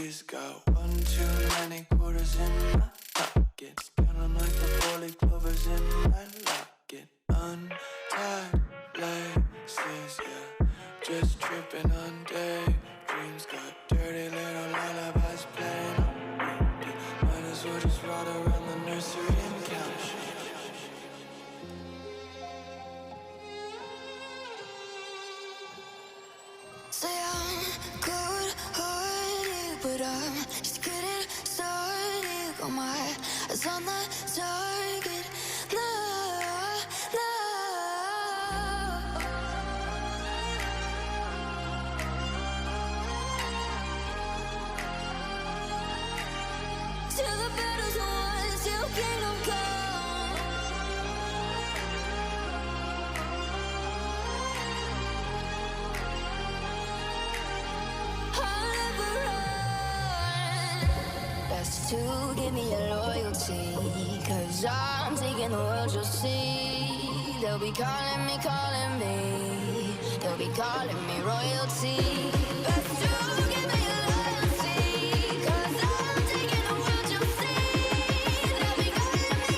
She's got one too many quarters in my pockets, counting like the four-leaf clovers in my locket. Untied laces, yeah, just tripping on daydreams. Got dirty little lullabies playing on repeat. Might as well just ride around the nursery and count sheep. Say I'm good-hearted, but I'm just getting started. Got my eyes on the target. No, no. Till the battle's won, till kingdom come. I'll never run. Best to give me your loyalty, 'cause I'm taking the world, you'll see. They'll be calling me, they'll be calling me royalty. Best to give me your loyalty, 'cause I'm taking the world, you'll see. They'll be calling me,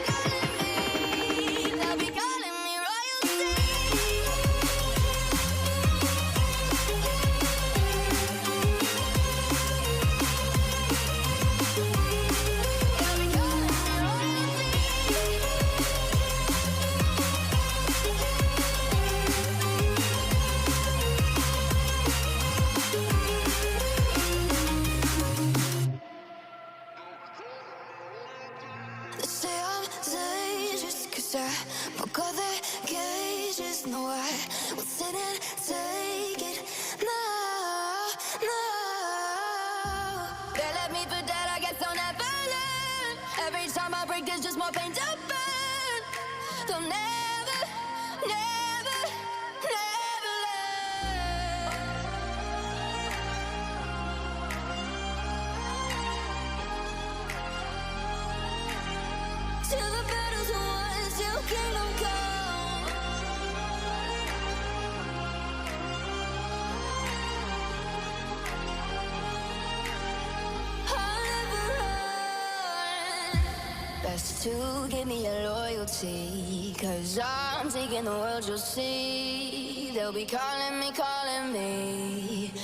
they'll be calling me royalty. They'll be calling me royalty. They say I'm dangerous 'cause I broke all the cages. No, I will sit and take it. No, no. They left me for dead, I guess I'll never learn. Every time I break, there's just more pain to burn. They'll never, never, never learn. Till the battle's won, till kingdom come. I'll never run. Best to give me your loyalty, 'cause I'm taking the world, you'll see. They'll be calling me,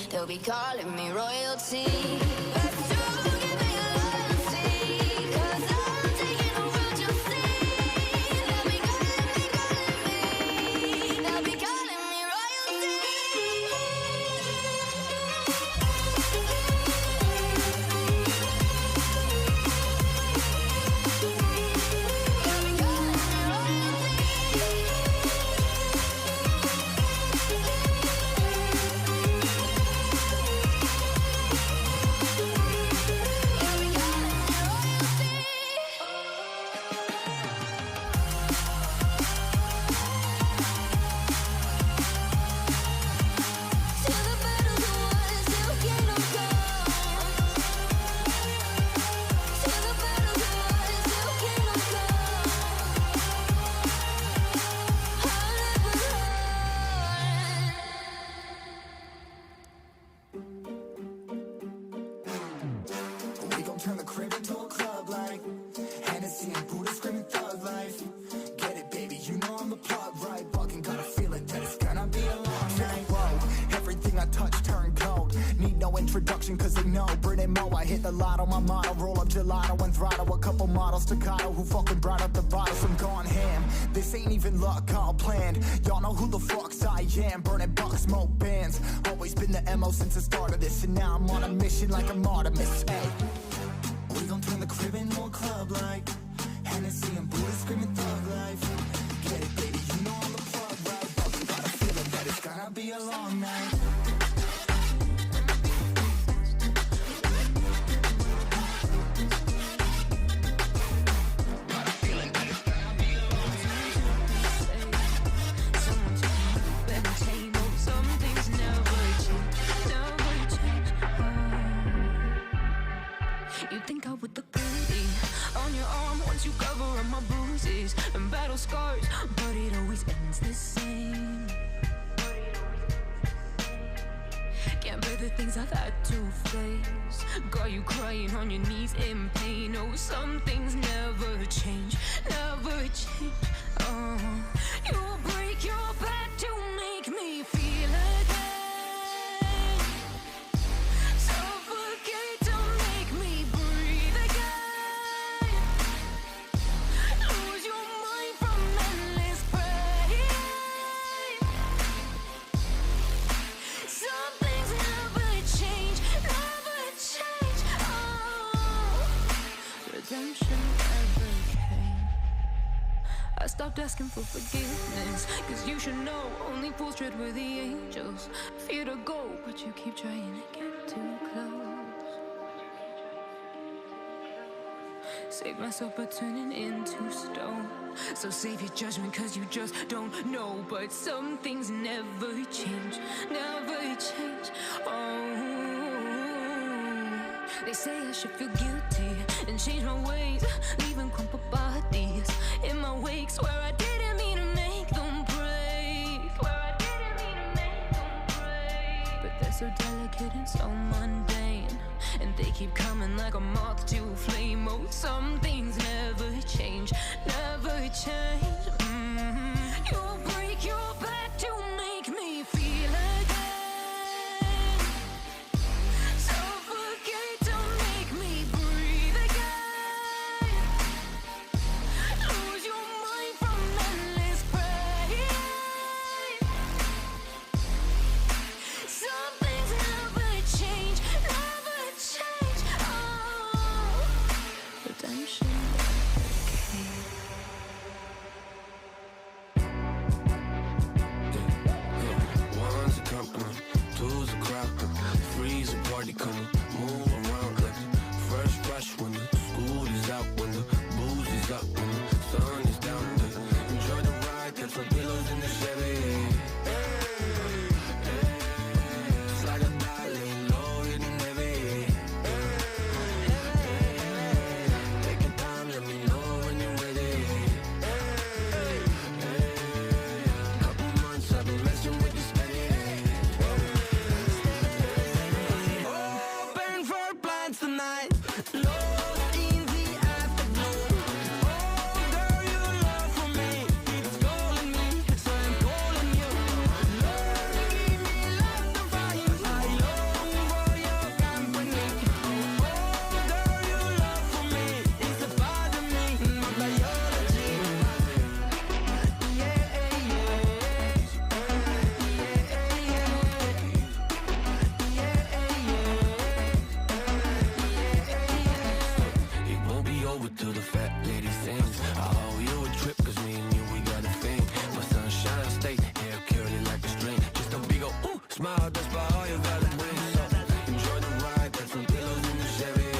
they'll be calling me royalty. Best to give me your loyalty, 'cause I'm taking the world, you'll see. They'll be calling me, they'll be calling me royalty. They'll be calling me royalty. They'll be calling me royalty. Till the battle's won, till kingdom come. Till the battle's won, till kingdom come. I'll never run. We gon' turn the crib into a club like Hennessy and Buddha screaming thug life. Get it, baby, you know I'm the plug, right? Fucking got a feeling that it's gonna be a long night. Whoa, everything I touch turn cold. Need no introduction, 'cause they know Brit and Mo. I hit the lotto, my motto. Roll up gelato and throttle a couple models staccato who fucking brought up the bottles. I'm gone ham. This ain't even luck, all planned. Y'all know who the fucks I am. Burning bucks, smoke bands. Always been the MO since the start of this, and now I'm on a mission like I'm Artemis. Hey, we gon' turn the crib into a club like Hennessy and Buddha screaming thug life. Get it, baby, you know I'm the plug, right? Fucking got a feeling that it's gonna be a long night. You think I would look pretty on your arm once you cover up my bruises and battle scars, but it always ends the same. Can't bear the things I've had to face. got you crying on your knees in pain. Oh, some things never change, never change. Oh, you'll break your back to make me feel again. Suffocate to make me breathe again. Lose your mind from endless pain. Some things never change, never change. Oh, redemption never came. I stopped asking for forgiveness, cause you should know only fools tread where the angels fear to go, but you keep trying to get too close. Save myself by turning into stone. So save your judgment cause you just don't know. But some things never change, never change. Oh, they say I should feel guilty and change my ways, leaving crumpled bodies in my wake. Swear I didn't mean to make them break. Swear I didn't mean to make them break. But they're so delicate and so mundane, and they keep coming like a moth to a flame. Oh, some things never change, never change. You'll break your back to make me feel again. Suffocate to make me breathe again. Lose your mind from endless pain. Some things never change, never change. Oh, redemption never came. One's a company, two's a crowd, three's a party coming, move around like fresh rush when the school is out, when the booze is up, when the sun is down. Enjoy the ride, get some pillows in the Chevy. Slide a darling, low hitting heavy. Take your time, let me know when you're ready. Couple months I've been messing with this penny. Open for plans tonight. Lost in the afterglow. Oh, girl, your love for me keeps calling me, so I'm calling you. Lord, give me love to find. I long for your company. Oh, girl, your love for me is a part of me, my biology. It won't be over till the fat lady sings. I owe you a trip cause me and you, we got a thing. My sunshine state, hair curly like a string. Just a big ol' ooh, smile, that's about all you gotta bring. So enjoy the ride, got some pillows in the Chevy.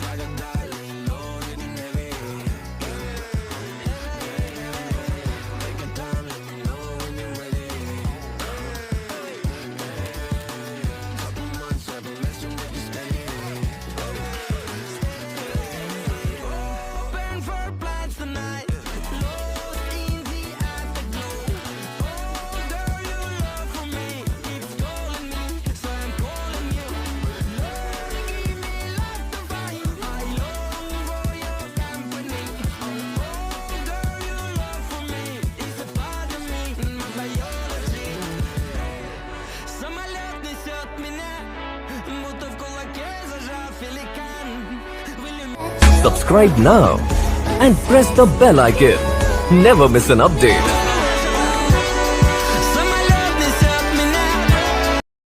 Like a darling, loaded and heavy. Take your time, let me know when you're ready. Couple months I've been messing with this penny. Open for plans tonight. Lost in the afterglow. Oh, girl, your love for me keeps calling me, so I'm calling you. Lord, give me love to find. I long for your company. Oh, girl, your love for me is a part of me, my biology. Самолет несет меня, будто в кулаке зажав великан. Subscribe now and press the bell icon. Never miss an update.